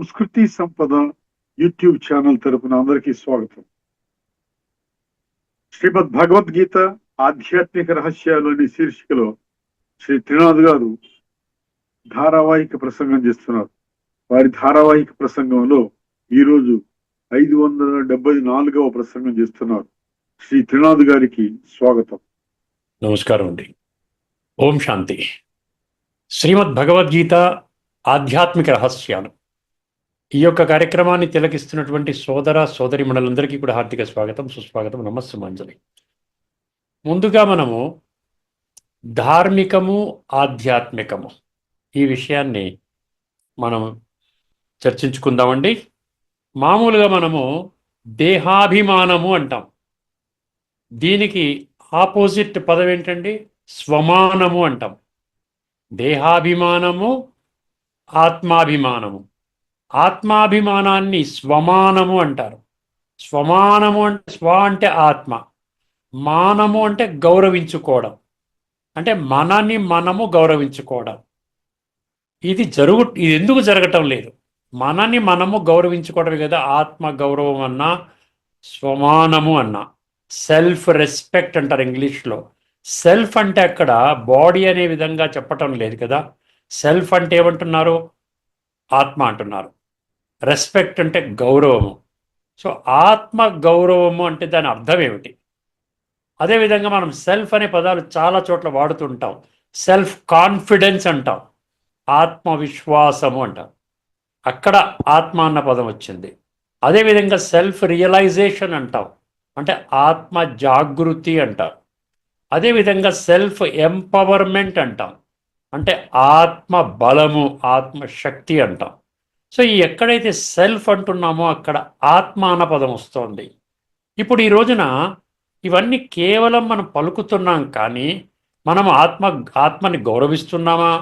సంస్కృతి సంపద YouTube channel తరపున అందరికీ స్వాగతం. శ్రీమద్ భగవద్గీత ఆధ్యాత్మిక రహస్యాలు అనే శీర్షికలో శ్రీ త్రినాథ్ గారు ధారావాహిక ప్రసంగం చేస్తున్నారు. వారి ధారావాహిక ప్రసంగంలో ఈరోజు 574వ ప్రసంగం చేస్తున్నారు. శ్రీ త్రినాథ్ గారికి స్వాగతం. నమస్కారం అండి. ఓం శాంతి. శ్రీమద్ భగవద్గీత ఆధ్యాత్మిక రహస్యాలు ఈ యొక్క కార్యక్రమాన్ని తిలకిస్తున్నటువంటి సోదర సోదరిమణులందరికీ కూడా హార్దిక స్వాగతం, సుస్వాగతం, నమస్సుమాంజలి. ముందుగా మనము ధార్మికము ఆధ్యాత్మికము ఈ విషయాన్ని మనం చర్చించుకుందామండి. మామూలుగా మనము దేహాభిమానము అంటాం. దీనికి ఆపోజిట్ పదం ఏంటండి? స్వమానము అంటాం. దేహాభిమానము, ఆత్మాభిమానము. ఆత్మాభిమానాన్ని స్వమానము అంటారు. స్వమానము అంటే స్వ అంటే ఆత్మ, మానము అంటే గౌరవించుకోవడం, అంటే మనని మనము గౌరవించుకోవడం. ఇది ఎందుకు జరగటం లేదు? మనని మనము గౌరవించుకోవడమే కదా ఆత్మ గౌరవం అన్నా, స్వమానము అన్నా. సెల్ఫ్ రెస్పెక్ట్ అంటారు ఇంగ్లీష్లో. సెల్ఫ్ అంటే అక్కడ బాడీ అనే విధంగా చెప్పటం లేదు కదా. సెల్ఫ్ అంటే ఏమంటున్నారు? ఆత్మ అంటున్నారు. రెస్పెక్ట్ అంటే గౌరవము. సో ఆత్మ గౌరవము అంటే దాని అర్థం ఏమిటి? అదేవిధంగా మనం సెల్ఫ్ అనే పదాలు చాలా చోట్ల వాడుతుంటాం. సెల్ఫ్ కాన్ఫిడెన్స్ అంటాం, ఆత్మవిశ్వాసము అంటాం. అక్కడ ఆత్మ అన్న పదం వచ్చింది. అదేవిధంగా సెల్ఫ్ రియలైజేషన్ అంటాం, అంటే ఆత్మ జాగృతి అంటాం. అదేవిధంగా సెల్ఫ్ ఎంపవర్మెంట్ అంటాం, అంటే ఆత్మ బలము, ఆత్మశక్తి అంటాం. సో ఎక్కడైతే సెల్ఫ్ అంటున్నామో అక్కడ ఆత్మ అన్న పదం వస్తుంది. ఇప్పుడు ఈ రోజున ఇవన్నీ కేవలం మనం పలుకుతున్నాం, కానీ మనం ఆత్మని గౌరవిస్తున్నామా?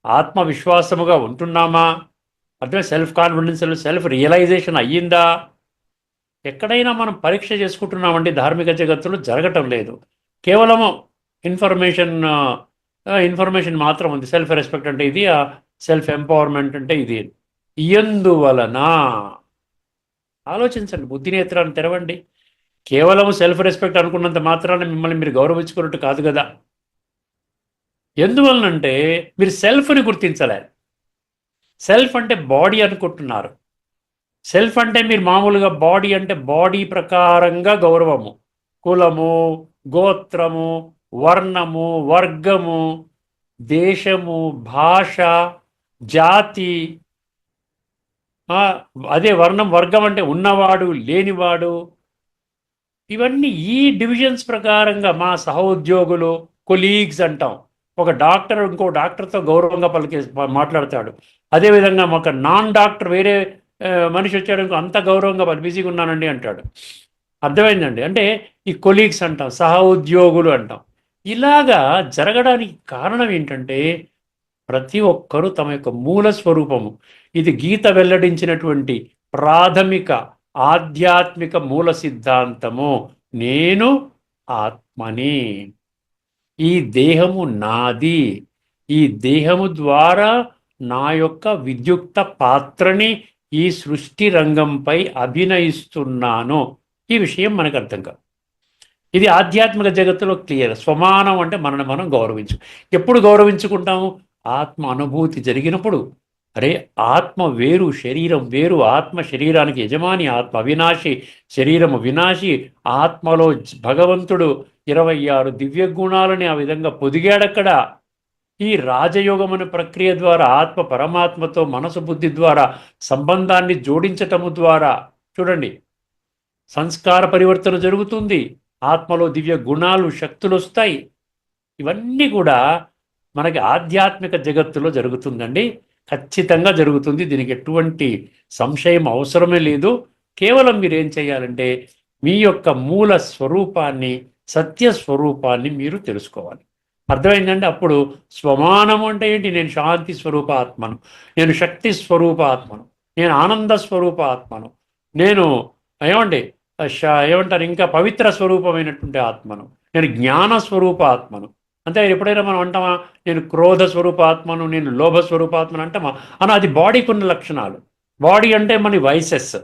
ఆత్మవిశ్వాసముగా ఉంటున్నామా? అర్థమే సెల్ఫ్ కాన్ఫిడెన్స్, సెల్ఫ్ రియలైజేషన్ అయ్యిందా? ఎక్కడైనా మనం పరీక్ష చేసుకుంటున్నామండి. ధార్మిక జగత్తులో జరగటం లేదు. కేవలము ఇన్ఫర్మేషన్ మాత్రం ఉంది. సెల్ఫ్ రెస్పెక్ట్ అంటే ఇది, సెల్ఫ్ ఎంపవర్మెంట్ అంటే ఇది. ఎందువలన ఆలోచించండి, బుద్ధి నేత్రాన్ని తెరవండి. కేవలం సెల్ఫ్ రెస్పెక్ట్ అనుకున్నంత మాత్రాన్ని మిమ్మల్ని మీరు గౌరవించుకున్నట్టు కాదు కదా. ఎందువలనంటే మీరు సెల్ఫ్ని గుర్తించలేదు. సెల్ఫ్ అంటే బాడీ అనుకుంటున్నారు. సెల్ఫ్ అంటే మీరు మామూలుగా బాడీ అంటే బాడీ ప్రకారంగా గౌరవము, కులము, గోత్రము, వర్ణము, వర్గము, దేశము, భాష, జాతి. అదే వర్ణం, వర్గం అంటే ఉన్నవాడు, లేనివాడు. ఇవన్నీ ఈ డివిజన్స్ ప్రకారంగా మా సహోద్యోగులు, కొలీగ్స్ అంటాం. ఒక డాక్టర్ ఇంకో డాక్టర్తో గౌరవంగా మాట్లాడతాడు. అదేవిధంగా ఒక నాన్ డాక్టర్ వేరే మనిషి వచ్చాడు, ఇంకో అంత గౌరవంగా బిజీగా ఉన్నానండి అంటాడు. అర్థమైందండి? అంటే ఈ కొలీగ్స్ అంటాం, సహ ఉద్యోగులు అంటాం. ఇలాగా జరగడానికి కారణం ఏంటంటే ప్రతి ఒక్కరూ తమ యొక్క మూల స్వరూపము, ఇది గీత వెల్లడించినటువంటి ప్రాథమిక ఆధ్యాత్మిక మూల సిద్ధాంతము, నేను ఆత్మని, ఈ దేహము నాది, ఈ దేహము ద్వారా నా యొక్క విద్యుక్త పాత్రని ఈ సృష్టి రంగంపై అభినయిస్తున్నాను. ఈ విషయం మనకు అర్థం కాదు. ఇది ఆధ్యాత్మిక జగత్తులో క్లియర్. స్వమానం అంటే మనల్ని మనం ఎప్పుడు గౌరవించుకుంటాము? ఆత్మ అనుభూతి జరిగినప్పుడు. అరే ఆత్మ వేరు, శరీరం వేరు. ఆత్మ శరీరానికి యజమాని, ఆత్మ అవినాశి, శరీరము వినాశి. ఆత్మలో భగవంతుడు 26 దివ్య గుణాలని ఆ విధంగా పొదిగాడక్కడ. ఈ రాజయోగమనే ప్రక్రియ ద్వారా ఆత్మ పరమాత్మతో మనసు బుద్ధి ద్వారా సంబంధాన్ని జోడించటము ద్వారా చూడండి సంస్కార పరివర్తన జరుగుతుంది. ఆత్మలో దివ్య గుణాలు, శక్తులు వస్తాయి. ఇవన్నీ కూడా మనకి ఆధ్యాత్మిక జగత్తులో జరుగుతుందండి. ఖచ్చితంగా జరుగుతుంది. దీనికి ఎటువంటి సంశయం అవసరమే లేదు. కేవలం మీరు ఏం చేయాలంటే మీ యొక్క మూల స్వరూపాన్ని, సత్య స్వరూపాన్ని మీరు తెలుసుకోవాలి. అర్థమైందండి? అప్పుడు స్వమానము అంటే ఏంటి? నేను శాంతి స్వరూప ఆత్మను, నేను శక్తి స్వరూప ఆత్మను, నేను ఆనంద స్వరూప ఆత్మను, నేను ఏమంటారు ఇంకా పవిత్ర స్వరూపమైనటువంటి ఆత్మను, నేను జ్ఞాన స్వరూప ఆత్మను. అంతే. ఎప్పుడైనా మనం అంటామా నేను క్రోధ స్వరూపాత్మను, నేను లోభ స్వరూపాత్మను అంటామా? అది బాడీకి ఉన్న లక్షణాలు. బాడీ అంటే మన వైసెస్.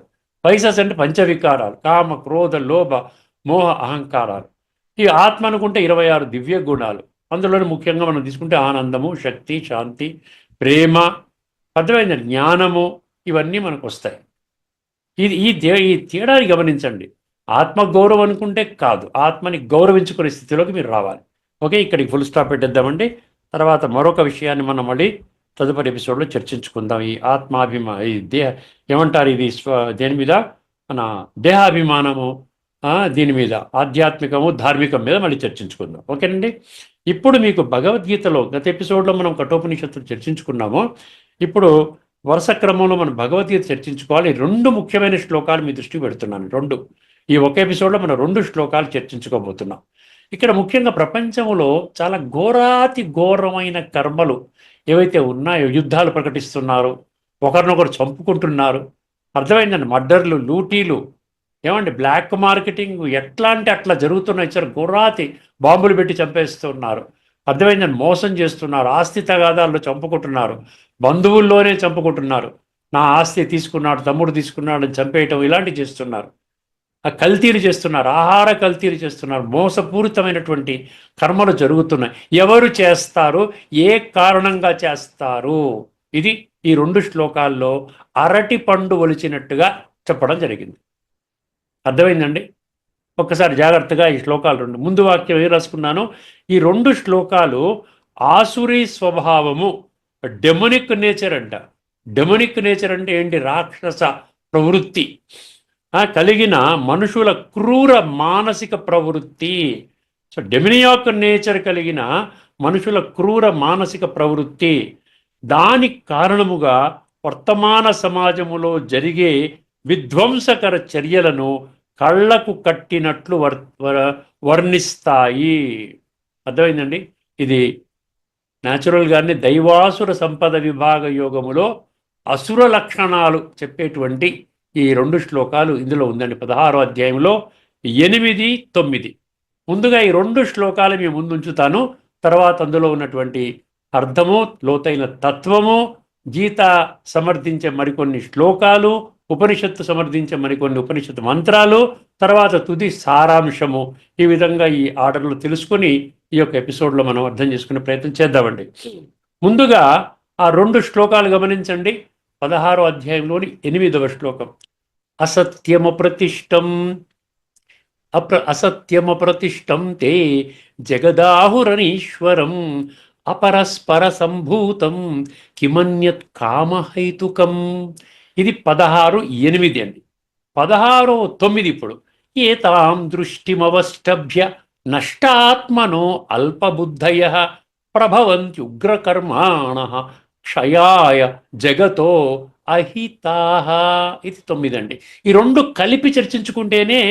వైసెస్ అంటే పంచవికారాలు, కామ క్రోధ లోభ మోహ అహంకారాలు. ఈ ఆత్మ అనుకుంటే 26 దివ్య గుణాలు. అందులోనే ముఖ్యంగా మనం తీసుకుంటే ఆనందము, శక్తి, శాంతి, ప్రేమ, అర్థమైన జ్ఞానము, ఇవన్నీ మనకు వస్తాయి. ఈ తేడాని గమనించండి. ఆత్మగౌరవం అనుకుంటే కాదు, ఆత్మని గౌరవించుకునే స్థితిలోకి మీరు రావాలి. ఓకే, ఇక్కడికి ఫుల్ స్టాప్ పెట్టేద్దామండి. తర్వాత మరొక విషయాన్ని మనం మళ్ళీ తదుపరి ఎపిసోడ్లో చర్చించుకుందాం. ఈ ఈ దేహ ఏమంటారు, ఇది దేని మీద, మన దేహాభిమానము, దీని మీద ఆధ్యాత్మికము ధార్మికం మీద మళ్ళీ చర్చించుకుందాం. ఓకేనండి. ఇప్పుడు మీకు భగవద్గీతలో గత ఎపిసోడ్లో మనం కఠోపనిషత్తులు చర్చించుకున్నాము. ఇప్పుడు వరుస క్రమంలో మనం భగవద్గీత చర్చించుకోవాలి. 2 ముఖ్యమైన శ్లోకాలు మీ దృష్టికి పెడుతున్నాను. 2 ఈ ఒక ఎపిసోడ్లో మనం 2 శ్లోకాలు చర్చించుకోబోతున్నాం. ఇక్కడ ముఖ్యంగా ప్రపంచంలో చాలా ఘోరాతి ఘోరమైన కర్మలు ఏవైతే ఉన్నాయో, యుద్ధాలు ప్రకటిస్తున్నారు, ఒకరినొకరు చంపుకుంటున్నారు, అర్థమైందండి, మర్డర్లు, లూటీలు, ఏమండి బ్లాక్ మార్కెటింగ్, ఎట్లా అంటే అట్లా జరుగుతున్నాయి. ఇచ్చారు ఘోరాతి బాంబులు పెట్టి చంపేస్తున్నారు, అర్థమైందని మోసం చేస్తున్నారు, ఆస్తి తగాదాల్లో చంపుకుంటున్నారు, బంధువుల్లోనే చంపుకుంటున్నారు, నా ఆస్తి తీసుకున్నాడు, తమ్ముడు తీసుకున్నాడు అని చంపేయటం, ఇలాంటివి చేస్తున్నారు. ఆ కల్తీలు చేస్తున్నారు, ఆహార కల్తీలు చేస్తున్నారు, మోసపూరితమైనటువంటి కర్మలు జరుగుతున్నాయి. ఎవరు చేస్తారు, ఏ కారణంగా చేస్తారు, ఇది ఈ 2 శ్లోకాల్లో అరటి పండు ఒలిచినట్టుగా చెప్పడం జరిగింది. అర్థమైందండి. ఒక్కసారి జాగ్రత్తగా ఈ శ్లోకాలు 2 ముందు వాక్యం ఏం రాసుకున్నాను, ఈ 2 శ్లోకాలు ఆసురీ స్వభావము, డెమోనిక్ నేచర్ అంట. డెమోనిక్ నేచర్ అంటే ఏంటి, రాక్షస ప్రవృత్తి కలిగిన మనుషుల క్రూర మానసిక ప్రవృత్తి. సో డెమినియాక్ నేచర్ కలిగిన మనుషుల క్రూర మానసిక ప్రవృత్తి, దానికి కారణముగా వర్తమాన సమాజములో జరిగే విధ్వంసకర చర్యలను కళ్ళకు కట్టినట్లు వర్ణిస్తాయి. అర్థమైందండి. ఇది న్యాచురల్గానే దైవాసుర సంపద విభాగ యోగములో అసుర లక్షణాలు చెప్పేటువంటి ఈ 2 శ్లోకాలు ఇందులో ఉందండి. 16వ అధ్యాయంలో 8, 9. ముందుగా ఈ 2 శ్లోకాలు మీ ముందు ఉంచుతాను. తర్వాత అందులో ఉన్నటువంటి అర్థము, లోతైన తత్వము, గీత సమర్థించే మరికొన్ని శ్లోకాలు, ఉపనిషత్తు సమర్థించే మరికొన్ని ఉపనిషత్తు మంత్రాలు, తర్వాత తుది సారాంశము, ఈ విధంగా ఈ ఆర్డర్లో తెలుసుకొని ఈ యొక్క ఎపిసోడ్లో మనం అర్థం చేసుకునే ప్రయత్నం చేద్దామండి. ముందుగా ఆ 2 శ్లోకాలు గమనించండి. 16వ అధ్యాయంలోని 8వ శ్లోకం, అసత్యమప్రతిష్టం తే జగదాహురనీశ్వరం అపరస్పర సంభూతం కిమన్యత్ కామహైతుకం. ఇది 16:8 అండి. 16:9 ఇప్పుడు, ఏతాం దృష్టిమవష్టభ్య నష్టాత్మనో అల్పబుద్ధయ ప్రభవంత్యుగ్రకర్మాణ క్షయాయ జగతో అహితాహ. ఇది 9 అండి. ఈ 2 కలిపి చర్చించుకుంటేనే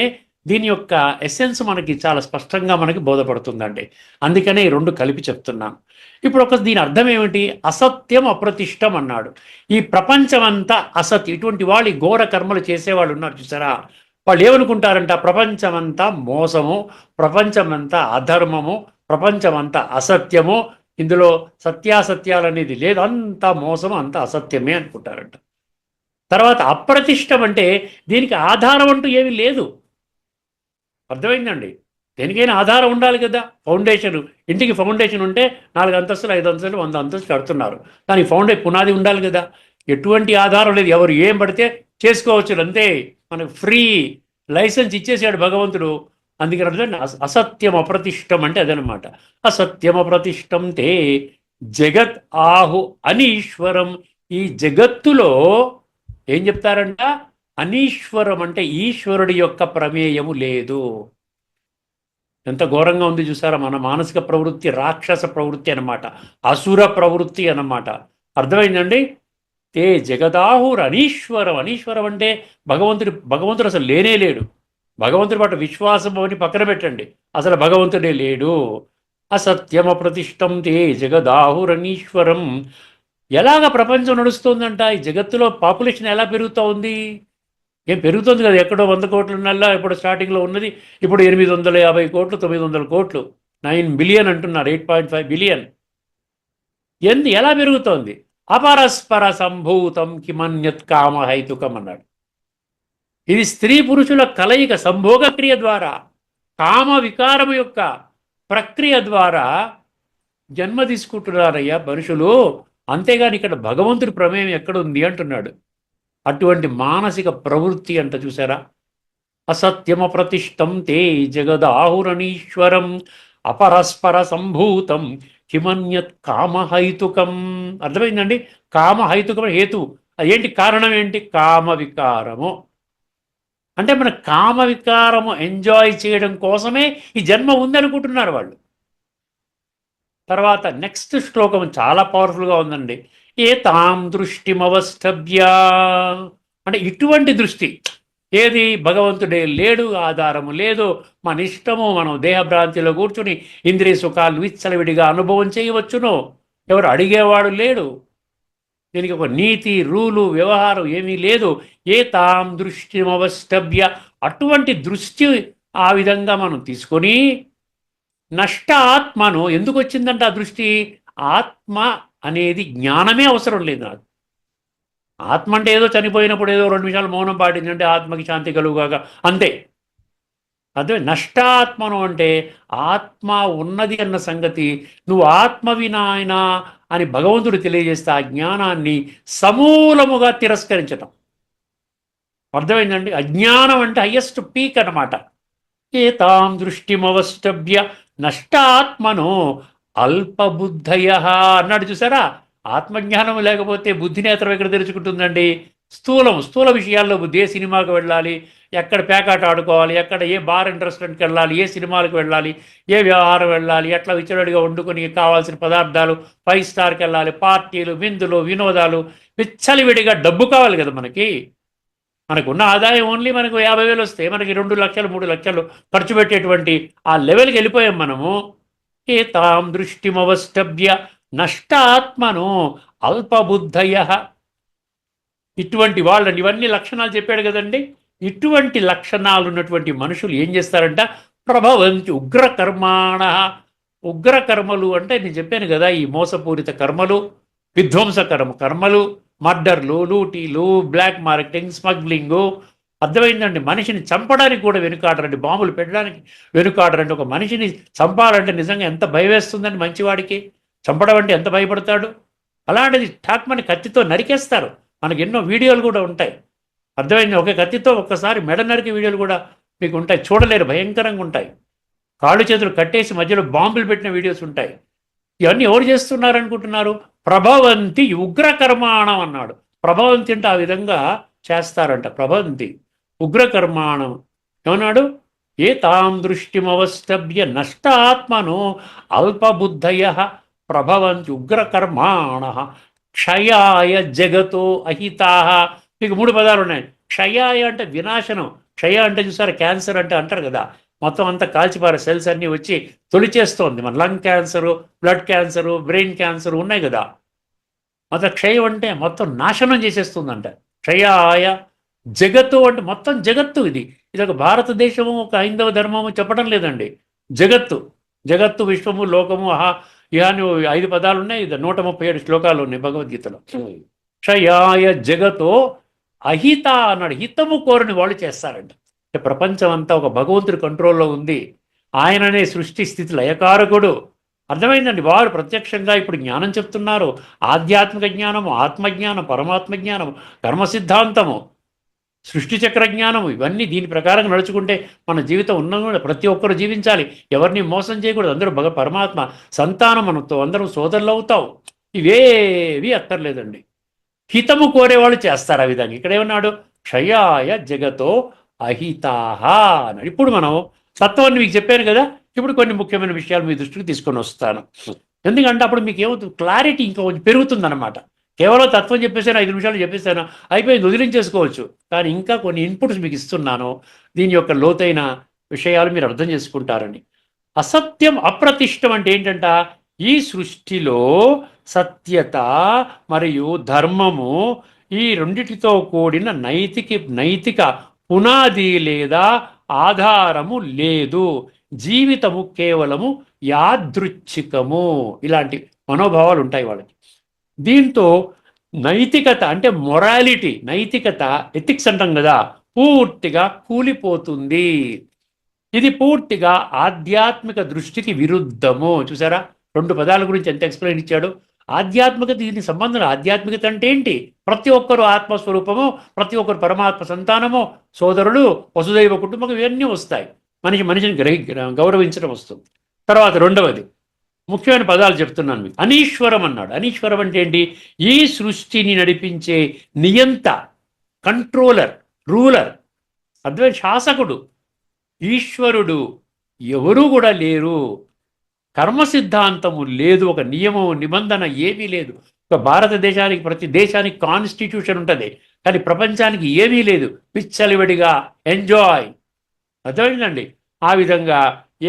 దీని యొక్క ఎసెన్స్ మనకి చాలా స్పష్టంగా మనకి బోధపడుతుందండి. అందుకనే ఈ 2 కలిపి చెప్తున్నాను. ఇప్పుడు దీని అర్థం ఏమిటి, అసత్యం అప్రతిష్టం అన్నాడు. ఈ ప్రపంచమంతా అసత్యం. ఇటువంటి వాళ్ళు ఘోర కర్మలు చేసేవాళ్ళు ఉన్నారు చూసారా, వాళ్ళు ఏమనుకుంటారంట, ప్రపంచమంతా మోసము, ప్రపంచమంతా అధర్మము, ప్రపంచమంతా అసత్యము, ఇందులో సత్యాసత్యాలు అనేది లేదు, అంతా మోసము, అంతా అసత్యమే అనుకుంటారంట. తర్వాత అప్రతిష్టం అంటే దీనికి ఆధారం అంటూ ఏమీ లేదు. అర్థమైందండి. దేనికైనా ఆధారం ఉండాలి కదా. ఫౌండేషన్, ఇంటికి ఫౌండేషన్ ఉంటే 4 అంతస్తులు 5 అంతస్తులు 100 అంతస్తులు కడుతున్నారు, దానికి పునాది ఉండాలి కదా. ఎటువంటి ఆధారం లేదు, ఎవరు ఏం పడితే చేసుకోవచ్చు అంతే. మనకు ఫ్రీ లైసెన్స్ ఇచ్చేసాడు భగవంతుడు. అందుకని అర్థం అసత్యం అప్రతిష్టం అంటే అదనమాట. అసత్యం అప్రతిష్టం తే జగత్ ఆహు అనీశ్వరం. ఈ జగత్తులో ఏం చెప్తారంట, అనీశ్వరం అంటే ఈశ్వరుడి యొక్క ప్రమేయము లేదు. ఎంత ఘోరంగా ఉంది చూసారా. మన మానసిక ప్రవృత్తి రాక్షస ప్రవృత్తి అనమాట, అసుర ప్రవృత్తి అన్నమాట. అర్థమైందండి. తే జగదాహుర్ అనీశ్వరం. అనీశ్వరం అంటే భగవంతుడు అసలు లేనే లేడు. భగవంతుడి పట్ల విశ్వాసం అని పక్కన పెట్టండి, అసలు భగవంతుడే లేడు. అసత్యం అప్రతిష్టం తే జగదాహురనీశ్వరం. ఎలాగ ప్రపంచం నడుస్తుందంట, ఈ జగత్తులో పాపులేషన్ ఎలా పెరుగుతూ ఉంది, ఏం పెరుగుతుంది కదా. ఎక్కడో 100 కోట్ల ఇప్పుడు స్టార్టింగ్లో ఉన్నది, ఇప్పుడు 850 కోట్లు 900 కోట్లు, 9 బిలియన్ అంటున్నారు, 8.5 బిలియన్. ఎలా పెరుగుతోంది. అపరస్పర సంభూతం కిమన్యత్ కామహైతుకం అన్నాడు. ఇది స్త్రీ పురుషుల కలయిక సంభోగ క్రియ ద్వారా, కామ వికారము యొక్క ప్రక్రియ ద్వారా జన్మ తీసుకుంటున్నారయ్యా మనుషులు. అంతేగాని ఇక్కడ భగవంతుడి ప్రమేయం ఎక్కడుంది అంటున్నాడు. అటువంటి మానసిక ప్రవృత్తి అంట చూసారా. అసత్యమప్రతిష్టం తే జగదాహురణీశ్వరం అపరస్పర సంభూతం కిమన్యత్ కామహైతుకం. అర్థమైందండి? కామహైతుకం హేతు అదేంటి, కారణం ఏంటి? కామ వికారము. అంటే మన కామ వికారము ఎంజాయ్ చేయడం కోసమే ఈ జన్మ ఉందనుకుంటున్నారు వాళ్ళు. తర్వాత నెక్స్ట్ శ్లోకం చాలా పవర్ఫుల్గా ఉందండి. ఏ తాం దృష్టిమవష్టభ్య అంటే ఇటువంటి దృష్టి, ఏది భగవంతుడే లేడు, ఆధారము లేదు, మన ఇష్టము, మనం దేహభ్రాంతిలో కూర్చుని ఇంద్రియ సుఖాలు విచ్చలవిడిగా అనుభవం చేయవచ్చును, ఎవరు అడిగేవాడు లేడు, దీనికి ఒక నీతి రూలు వ్యవహారం ఏమీ లేదు. ఏ తాం దృష్టిమవష్టభ్య అటువంటి దృష్టి ఆ విధంగా మనం తీసుకొని నష్ట ఆత్మను, ఎందుకు వచ్చిందంట ఆ దృష్టి? ఆత్మ అనేది జ్ఞానమే అవసరం లేదు నాకు. ఆత్మ అంటే ఏదో చనిపోయినప్పుడు ఏదో 2 నిమిషాలు మౌనం పాటించంటే ఆత్మకి శాంతి కలుగుగాక అంతే. అదే నష్టాత్మను అంటే ఆత్మ ఉన్నది అన్న సంగతి నువ్వు ఆత్మవి నాయన అని భగవంతుడు తెలియజేస్తే ఆ జ్ఞానాన్ని సమూలముగా తిరస్కరించటం. అర్థమైందండి? అజ్ఞానం అంటే హయ్యెస్ట్ పీక్ అన్నమాట. ఏతాం దృష్టిమవష్టభ్య నష్టాత్మను అల్పబుద్ధయ అన్నాడు చూసారా. ఆత్మజ్ఞానం లేకపోతే బుద్ధి నేత్రం ఎక్కడ తెరుచుకుంటుందండి? స్థూల విషయాల్లో బుద్ధి. ఏ సినిమాకి వెళ్ళాలి, ఎక్కడ పేకాట ఆడుకోవాలి, ఎక్కడ ఏ బార్ అండ్ రెస్టారెంట్కి వెళ్ళాలి, ఏ సినిమాలకు వెళ్ళాలి, ఏ వ్యవహారం వెళ్ళాలి, ఎట్లా విచ్చలడిగా వండుకొని కావాల్సిన పదార్థాలు, 5 స్టార్కి వెళ్ళాలి, పార్టీలు, విందులు, వినోదాలు, విచ్చలివిడిగా డబ్బు కావాలి కదా మనకి. మనకున్న ఆదాయం ఓన్లీ మనకు 50,000 వస్తే మనకి 2 లక్షలు 3 లక్షలు ఖర్చు పెట్టేటువంటి ఆ లెవెల్కి వెళ్ళిపోయాం మనము. ఏ తాం దృష్టిమవష్టభ్య నష్టాత్మను అల్పబుద్ధయ. ఇటువంటి వాళ్ళని, ఇవన్నీ లక్షణాలు చెప్పాడు కదండి. ఇటువంటి లక్షణాలు ఉన్నటువంటి మనుషులు ఏం చేస్తారంట? ప్రభవంతి ఉగ్రకర్మాణ. ఉగ్రకర్మలు అంటే నేను చెప్పాను కదా, ఈ మోసపూరిత కర్మలు, కర్మలు, మర్డర్లు, లూటీలు, బ్లాక్ మార్కెటింగ్, స్మగ్లింగు. అర్థమైందండి? మనిషిని చంపడానికి కూడా వెనుకాడరండి, బాంబులు పెట్టడానికి వెనుకాడరండి. ఒక మనిషిని చంపాలంటే నిజంగా ఎంత భయం వేస్తుందండి మంచివాడికి. చంపడం అంటే ఎంత భయపడతాడు. అలాంటిది ఠాక్మని కత్తితో నరికేస్తారు. మనకి ఎన్నో వీడియోలు కూడా ఉంటాయి. అర్థమైంది? ఒక కత్తితో ఒక్కసారి మెడ నరికి వీడియోలు కూడా మీకు ఉంటాయి, చూడలేరు, భయంకరంగా ఉంటాయి. కాళ్ళు చేతులు కట్టేసి మధ్యలో బాంబులు పెట్టిన వీడియోస్ ఉంటాయి. ఇవన్నీ ఎవరు చేస్తున్నారనుకుంటున్నారు? ప్రభవంతి ఉగ్రకర్మాణం అన్నాడు. ప్రభవంతి అంటే ఆ విధంగా చేస్తారంట. ప్రభవంతి ఉగ్రకర్మాణం ఏమన్నాడు? ఏ తాం దృష్టిమవష్టభ్య నష్టాత్మను అల్పబుద్ధయ ప్రభవంతి ఉగ్రకర్మాణ క్షయాయ జగతో అహితాహ. మీకు 3 పదాలు ఉన్నాయి. క్షయాయ అంటే వినాశనం. క్షయ అంటే చూసారా, క్యాన్సర్ అంటే అంటారు కదా, మొత్తం అంతా కాల్చిపారే సెల్స్ అన్నీ వచ్చి తొలిచేస్తోంది. మన lung cancer, blood cancer, brain cancer ఉన్నాయి కదా. మొత్తం క్షయం అంటే మొత్తం నాశనం చేసేస్తుందంట. క్షయాయ జగత్తు అంటే మొత్తం జగత్తు. ఇది ఒక భారతదేశము, ఒక హైందవ ధర్మము చెప్పడం లేదండి. జగత్తు విశ్వము లోకము ఇహాని 5 పదాలు ఉన్నాయి. 137 శ్లోకాలు ఉన్నాయి భగవద్గీతలో. క్షయాయ జగతో అహిత అన్నాడు. హితము కోరని వాళ్ళు చేస్తారంట. అంటే ప్రపంచం అంతా ఒక భగవంతుడి కంట్రోల్లో ఉంది. ఆయననే సృష్టి స్థితి లయకారకుడు. అర్థమైందండి? వారు ప్రత్యక్షంగా ఇప్పుడు జ్ఞానం చెప్తున్నారు. ఆధ్యాత్మిక జ్ఞానము, ఆత్మజ్ఞానం, పరమాత్మ జ్ఞానము, కర్మ సిద్ధాంతము, సృష్టి చక్ర జ్ఞానము, ఇవన్నీ దీని ప్రకారం నడుచుకుంటే మన జీవితం ఉన్న ప్రతి ఒక్కరు జీవించాలి. ఎవరిని మోసం చేయకూడదు. అందరూ పరమాత్మ సంతానం, మనతో అందరూ సోదరులు అవుతావు. ఇవేవి అక్కర్లేదండి. హితము కోరేవాళ్ళు చేస్తారు ఆ విధంగా. ఇక్కడ ఏమన్నాడు? క్షయాయ జగతో అహితాహ అన్నాడు. ఇప్పుడు మనం తత్వాన్ని మీకు చెప్పాను కదా, ఇప్పుడు కొన్ని ముఖ్యమైన విషయాలు మీ దృష్టికి తీసుకొని వస్తాను. ఎందుకంటే అప్పుడు మీకు ఏమవుతుంది, క్లారిటీ ఇంకా కొంచెం పెరుగుతుందన్నమాట. కేవలం తత్వం చెప్పేసాను, 5 నిమిషాలు చెప్పేసాను, అయిపోయింది, వదిలించేసుకోవచ్చు. కానీ ఇంకా కొన్ని ఇన్పుట్స్ మీకు ఇస్తున్నాను. దీని యొక్క లోతైన విషయాలు మీరు అర్థం చేసుకుంటారని. అసత్యం అప్రతిష్టం అంటే ఏంటంట? ఈ సృష్టిలో సత్యత మరియు ధర్మము, ఈ రెండిటితో కూడిన నైతిక పునాది లేదా ఆధారము లేదు. జీవితము కేవలము యాదృచ్ఛికము. ఇలాంటి మనోభావాలు ఉంటాయి వాళ్ళకి. దీంతో నైతికత అంటే మొరాలిటీ, నైతికత, ఎథిక్స్ అంటాం కదా, పూర్తిగా కూలిపోతుంది. ఇది పూర్తిగా ఆధ్యాత్మిక దృష్టికి విరుద్ధము. చూసారా, 2 పదాల గురించి ఎంత ఎక్స్ప్లెయిన్ ఇచ్చాడు. ఆధ్యాత్మికత, దీనికి సంబంధం. ఆధ్యాత్మికత అంటే ఏంటి? ప్రతి ఒక్కరు ఆత్మస్వరూపము, ప్రతి ఒక్కరు పరమాత్మ సంతానము, సోదరులు, వసుదైవ కుటుంబం, ఇవన్నీ వస్తాయి. మనిషిని గౌరవించడం వస్తుంది. తర్వాత రెండవది, ముఖ్యమైన పదాలు చెప్తున్నాను మీకు. అనీశ్వరం అన్నాడు. అనీశ్వరం అంటే ఏంటి? ఈ సృష్టిని నడిపించే నియంత, కంట్రోలర్, రూలర్, అద్వైత శాసకుడు, ఈశ్వరుడు ఎవరూ కూడా లేరు. కర్మ సిద్ధాంతము లేదు, ఒక నియమం, నిబంధన ఏమీ లేదు. ఒక భారతదేశానికి, ప్రతి దేశానికి కాన్స్టిట్యూషన్ ఉంటుంది, కానీ ప్రపంచానికి ఏమీ లేదు. పిచ్చలివడిగా ఎంజాయ్. అర్థమైందండి? ఆ విధంగా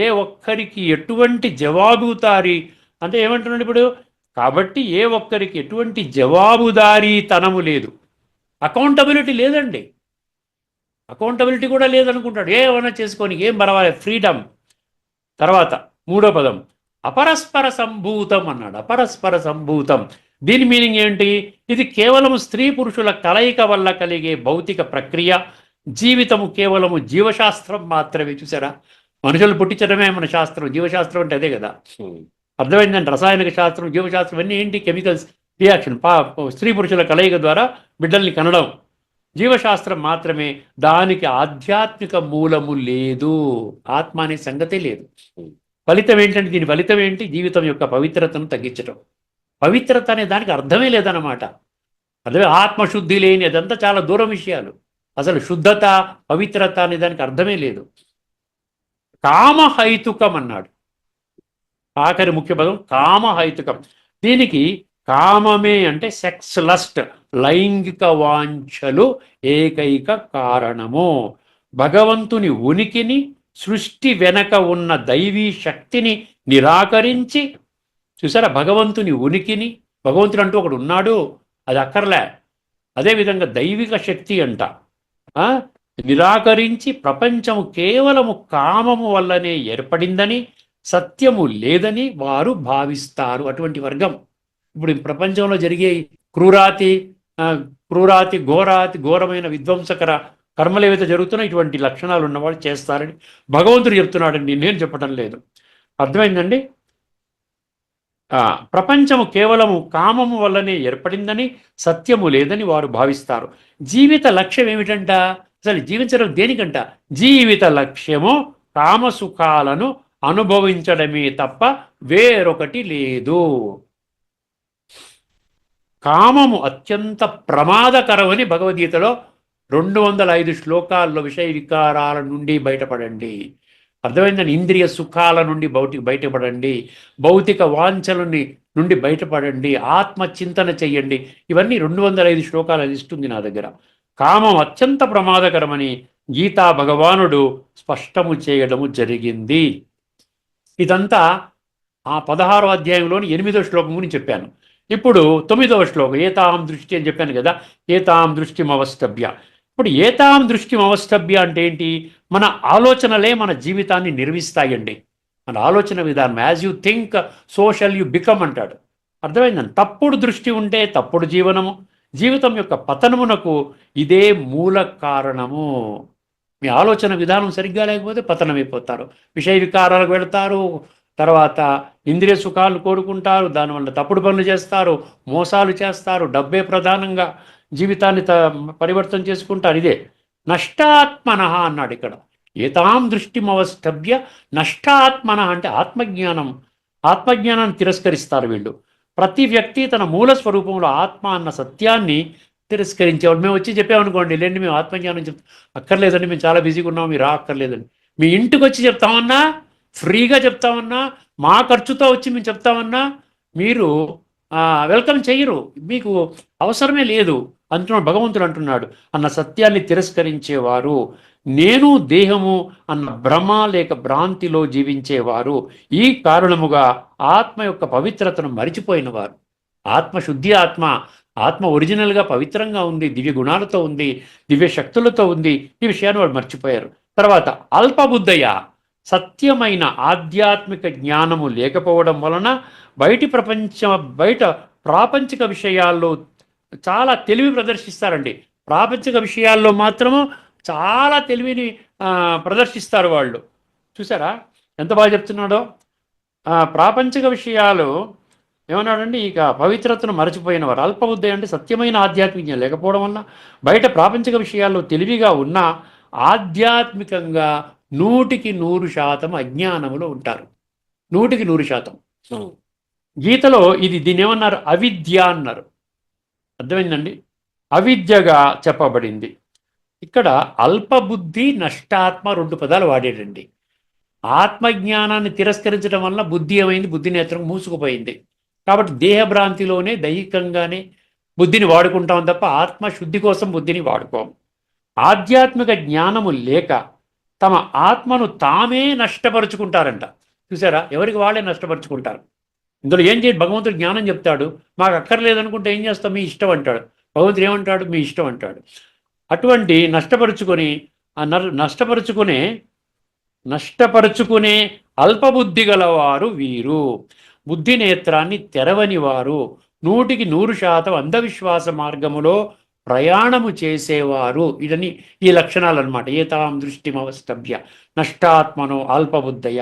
ఏ ఒక్కరికి ఎటువంటి జవాబుదారీ, అంటే ఏమంటున్నాడు ఇప్పుడు, కాబట్టి ఏ ఒక్కరికి ఎటువంటి జవాబుదారీతనము లేదు, అకౌంటబిలిటీ లేదండి. అకౌంటబిలిటీ కూడా లేదనుకుంటాడు, ఏమన్నా చేసుకొని ఏం పర్వాలేదు, ఫ్రీడమ్. తర్వాత మూడో పదం అపరస్పర సంభూతం అన్నాడు. అపరస్పర సంభూతం, దీని మీనింగ్ ఏంటి? ఇది కేవలం స్త్రీ పురుషుల కలయిక వల్ల కలిగే భౌతిక ప్రక్రియ. జీవితము కేవలము జీవశాస్త్రం మాత్రమే. చూసారా, మనుషులు పుట్టించడమే మన శాస్త్రం. జీవశాస్త్రం అంటే అదే కదా. అర్థమైందండి? రసాయనిక శాస్త్రం, జీవశాస్త్రం అన్నీ ఏంటి? కెమికల్స్ రియాక్షన్, స్త్రీ పురుషుల కలయిక ద్వారా బిడ్డల్ని కనడం. జీవశాస్త్రం మాత్రమే, దానికి ఆధ్యాత్మిక మూలము లేదు. ఆత్మ అనే సంగతే లేదు. ఫలితం ఏంటంటే, దీని ఫలితం ఏంటి? జీవితం యొక్క పవిత్రతను తగ్గించడం. పవిత్రత అనే దానికి అర్థమే లేదన్నమాట. అదే ఆత్మశుద్ధి లేని, అదంతా చాలా దూరం విషయాలు. అసలు శుద్ధత, పవిత్రత అనే దానికి అర్థమే లేదు. కామహైతుకం అన్నాడు. ఆఖరి ముఖ్య పదం కామహైతుకం. దీనికి కామమే అంటే సెక్స్, లస్ట్, లైంగిక వాంఛలు ఏకైక కారణము. భగవంతుని ఉనికిని, సృష్టి వెనక ఉన్న దైవీ శక్తిని నిరాకరించి, చూసారా, భగవంతుని ఉనికిని, భగవంతుడు అంటూ ఒకడు ఉన్నాడు, అది అక్కర్లే. అదేవిధంగా దైవిక శక్తి అంట నిరాకరించి, ప్రపంచము కేవలము కామము వల్లనే ఏర్పడిందని, సత్యము లేదని వారు భావిస్తారు. అటువంటి వర్గం ఇప్పుడు ప్రపంచంలో జరిగే క్రూరాతి ఘోరమైన విధ్వంసకర కర్మలు ఏవైతే జరుగుతున్నాయో, ఇటువంటి లక్షణాలు ఉన్నవాళ్ళు చేస్తారని భగవంతుడు చెప్తున్నాడండి, నేను చెప్పడం లేదు. అర్థమైందండి? ప్రపంచము కేవలము కామము వల్లనే ఏర్పడిందని, సత్యము లేదని వారు భావిస్తారు. జీవిత లక్ష్యం ఏమిటంట? అసలు జీవించడం దేనికంట? జీవిత లక్ష్యము కామసుఖాలను అనుభవించడమే తప్ప వేరొకటి లేదు. కామము అత్యంత ప్రమాదకరమని భగవద్గీతలో 205 శ్లోకాల్లో, విషయ వికారాల నుండి బయటపడండి. అర్థమైందని? ఇంద్రియ సుఖాల నుండి బయటపడండి, భౌతిక వాంఛల నుండి బయటపడండి, ఆత్మచింతన చెయ్యండి. ఇవన్నీ 205 శ్లోకాల లిస్ట్ ఉంది నా దగ్గర. కామం అత్యంత ప్రమాదకరమని గీతా భగవానుడు స్పష్టము చేయడము జరిగింది. ఇదంతా ఆ 16వ అధ్యాయంలోని 8వ శ్లోకం గురించి చెప్పాను. ఇప్పుడు 9వ శ్లోకం, ఏతాం దృష్టి అని చెప్పాను కదా. ఏతాం దృష్టిమవష్టభ్య. ఇప్పుడు ఏతాం దృష్టిమవష్టభ్య అంటే ఏంటి? మన ఆలోచనలే మన జీవితాన్ని నిర్మిస్తాయండి. మన ఆలోచన విధానం, as you think so shall you become అంటాడు. అర్థమైందండి? తప్పుడు దృష్టి ఉంటే తప్పుడు జీవనము, జీవితం యొక్క పతనమునకు ఇదే మూల కారణము. మీ ఆలోచన విధానం సరిగ్గా లేకపోతే పతనమైపోతారు, విషయ వికారాలకు వెళతారు, తర్వాత ఇంద్రియ సుఖాలు కోరుకుంటారు, దానివల్ల తప్పుడు పనులు చేస్తారు, మోసాలు చేస్తారు, డబ్బే ప్రధానంగా జీవితాన్ని పరివర్తన చేసుకుంటారు. ఇదే నష్టాత్మన అన్నాడు ఇక్కడ. ఏతాం దృష్టిమవష్టభ్య నష్టాత్మన అంటే ఆత్మజ్ఞానం. ఆత్మజ్ఞానాన్ని తిరస్కరిస్తారు వీళ్ళు. ప్రతి వ్యక్తి తన మూల స్వరూపంలో ఆత్మ అన్న సత్యాన్ని తిరస్కరించేవాడు. మేము వచ్చి చెప్పామనుకోండి, లేండి మేము ఆత్మజ్ఞానం చెప్తాం, అక్కర్లేదండి మేము చాలా బిజీగా ఉన్నాం, మీరు అక్కర్లేదండి. మీ ఇంటికి వచ్చి చెప్తామన్నా, ఫ్రీగా చెప్తామన్నా, మా ఖర్చుతో వచ్చి మేము చెప్తామన్నా మీరు వెల్కమ్ చెయ్యరు, మీకు అవసరమే లేదు అంటున్నాడు భగవంతుడు. అంటున్నాడు అన్న సత్యాన్ని తిరస్కరించేవారు, నేను దేహము అన్న భ్రమ లేక భ్రాంతిలో జీవించేవారు, ఈ కారణముగా ఆత్మ యొక్క పవిత్రతను మరిచిపోయిన వారు. ఆత్మశుద్ధి, ఆత్మ ఒరిజినల్గా పవిత్రంగా ఉంది, దివ్య గుణాలతో ఉంది, దివ్య శక్తులతో ఉంది. ఈ విషయాన్ని వాడు మర్చిపోయారు. తర్వాత అల్పబుద్ధయ, సత్యమైన ఆధ్యాత్మిక జ్ఞానము లేకపోవడం వలన బయట ప్రాపంచిక విషయాల్లో చాలా తెలివి ప్రదర్శిస్తారండి. ప్రాపంచిక విషయాల్లో మాత్రము చాలా తెలివిని ప్రదర్శిస్తారు వాళ్ళు. చూసారా ఎంత బాగా చెప్తున్నాడో. ప్రాపంచిక విషయాలు ఏమన్నాడండి, ఇక పవిత్రతను మరచిపోయిన వారు. అల్పబుద్ధి అంటే సత్యమైన ఆధ్యాత్మికం లేకపోవడం వల్ల బయట ప్రాపంచిక విషయాల్లో తెలివిగా ఉన్న ఆధ్యాత్మికంగా 100% అజ్ఞానములో ఉంటారు. 100%. గీతలో దీన్ని ఏమన్నారు, అవిద్య అన్నారు. అర్థమైందండి, అవిద్యగా చెప్పబడింది. ఇక్కడ అల్పబుద్ధి నష్టాత్మ 2 పదాలు వాడేటండి. ఆత్మజ్ఞానాన్ని తిరస్కరించడం వల్ల బుద్ధి ఏమైంది, బుద్ధి నేత్రం మూసుకుపోయింది. కాబట్టి దేహభ్రాంతిలోనే దైహికంగానే బుద్ధిని వాడుకుంటాం తప్ప ఆత్మశుద్ధి కోసం బుద్ధిని వాడుకోం. ఆధ్యాత్మిక జ్ఞానము లేక తమ ఆత్మను తామే నష్టపరుచుకుంటారంట. చూసారా, ఎవరికి వాళ్ళే నష్టపరుచుకుంటారు. ఇందులో ఏం చేయండి, భగవంతుడు జ్ఞానం చెప్తాడు, మాకు అక్కర్లేదనుకుంటే ఏం చేస్తాం, మీ ఇష్టం అంటాడు. భగవంతుడు ఏమంటాడు, మీ ఇష్టం అంటాడు. అటువంటి నష్టపరుచుకునే అల్పబుద్ధి గలవారు వీరు. బుద్ధి నేత్రాన్ని తెరవని వారు, 100% అంధవిశ్వాస మార్గములో ప్రయాణము చేసేవారు. ఇదని ఈ లక్షణాలు అనమాట. ఏతాం దృష్టిమవస్తభ్య నష్టాత్మనో అల్పబుద్ధయ.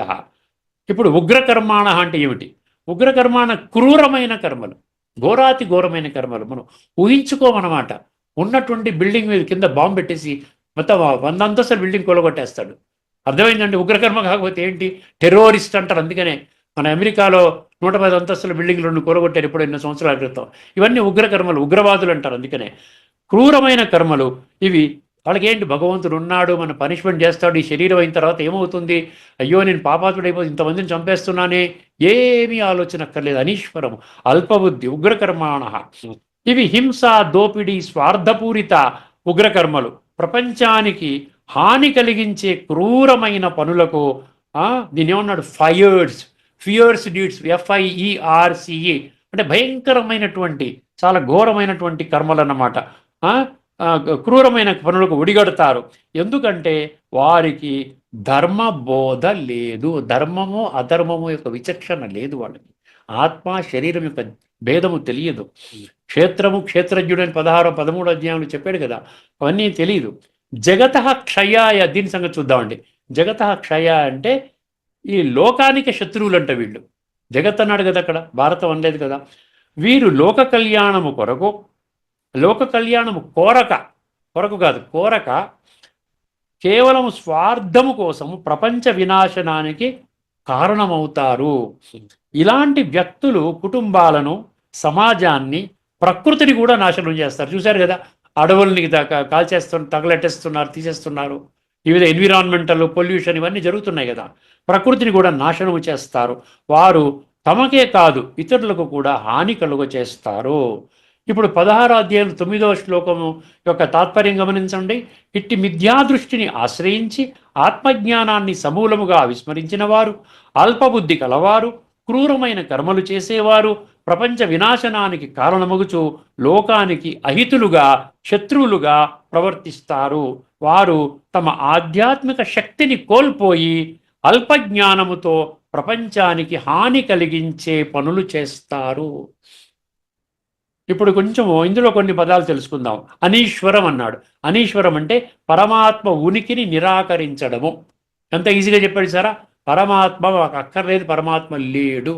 ఇప్పుడు ఉగ్రకర్మాణ అంటే ఏమిటి? ఉగ్రకర్మాణ క్రూరమైన కర్మలు, ఘోరాతి ఘోరమైన కర్మలు. మనం ఊహించుకోమన్నమాట. ఉన్నటువంటి బిల్డింగ్ మీద కింద బాంబు పెట్టేసి మొత్తం 100 అంతస్తుల బిల్డింగ్ కొలగొట్టేస్తాడు. అర్థమైందండి. ఉగ్రకర్మ కాకపోతే ఏంటి, టెర్రరిస్ట్ అంటారు. అందుకనే మన అమెరికాలో 110 అంతస్తుల బిల్డింగ్లు 2 కొలగొట్టారు ఇప్పుడు ఎన్నో సంవత్సరాల క్రితం. ఇవన్నీ ఉగ్రకర్మలు, ఉగ్రవాదులు అంటారు. అందుకనే క్రూరమైన కర్మలు ఇవి. వాళ్ళకి ఏంటి, భగవంతుడు ఉన్నాడు, మన పనిష్మెంట్ చేస్తాడు, ఈ శరీరం అయిన తర్వాత ఏమవుతుంది, అయ్యో నేను పాపాత్ముడైపోయి ఇంతమందిని చంపేస్తున్నానే, ఏమీ ఆలోచన అక్కర్లేదు. అనీశ్వరము, అల్పబుద్ధి, ఉగ్రకర్మాణ. ఇవి హింస, దోపిడీ, స్వార్థపూరిత ఉగ్రకర్మలు. ప్రపంచానికి హాని కలిగించే క్రూరమైన పనులకు దీని ఏమన్నాడు, ఫియర్స్ డీడ్స్, FIERCE అంటే భయంకరమైనటువంటి చాలా ఘోరమైనటువంటి కర్మలు అన్నమాట. క్రూరమైన పనులకు ఒడిగడతారు. ఎందుకంటే వారికి ధర్మబోధ లేదు. ధర్మము అధర్మము యొక్క విచక్షణ లేదు వాళ్ళకి. ఆత్మ శరీరం యొక్క భేదము తెలియదు. క్షేత్రము క్షేత్రజ్ఞుడు అని 16, 13 అధ్యాయంలో చెప్పాడు కదా, అవన్నీ తెలియదు. జగత క్షయాయ, దీని సంగతి చూద్దామండి. జగత క్షయ అంటే ఈ లోకానికి శత్రువులు అంట వీళ్ళు. జగత్ అన్నాడు కదా, అక్కడ భారతం అనలేదు కదా. వీరు లోక కళ్యాణము కొరకు, లోక కళ్యాణము కొరకు కాదు, కోరక కేవలం స్వార్థము కోసము ప్రపంచ వినాశనానికి కారణమవుతారు. ఇలాంటి వ్యక్తులు కుటుంబాలను, సమాజాన్ని, ప్రకృతిని కూడా నాశనం చేస్తారు. చూశారు కదా, అడవుల్ని తగలెట్టేస్తున్నారు, తీసేస్తున్నారు. వివిధ ఎన్విరాన్మెంటల్ పొల్యూషన్ ఇవన్నీ జరుగుతున్నాయి కదా. ప్రకృతిని కూడా నాశనం చేస్తారు. వారు తమకే కాదు ఇతరులకు కూడా హాని కలుగ చేస్తారు. ఇప్పుడు 16వ అధ్యాయం 9వ శ్లోకము యొక్క తాత్పర్యం గమనించండి. ఇట్టి మిథ్యాదృష్టిని ఆశ్రయించి ఆత్మజ్ఞానాన్ని సమూలముగా విస్మరించిన వారు, అల్పబుద్ధి కలవారు, క్రూరమైన కర్మలు చేసేవారు, ప్రపంచ వినాశనానికి కారణమగుచు లోకానికి అహితులుగా, శత్రువులుగా ప్రవర్తిస్తారు. వారు తమ ఆధ్యాత్మిక శక్తిని కోల్పోయి అల్పజ్ఞానముతో ప్రపంచానికి హాని కలిగించే పనులు చేస్తారు. ఇప్పుడు కొంచెము ఇందులో కొన్ని పదాలు తెలుసుకుందాం. అనీశ్వరం అన్నాడు. అనీశ్వరం అంటే పరమాత్మ ఉనికిని నిరాకరించడము. ఎంత ఈజీగా చెప్పాడు సారా. పరమాత్మ మాకు అక్కర్లేదు, పరమాత్మ లేడు.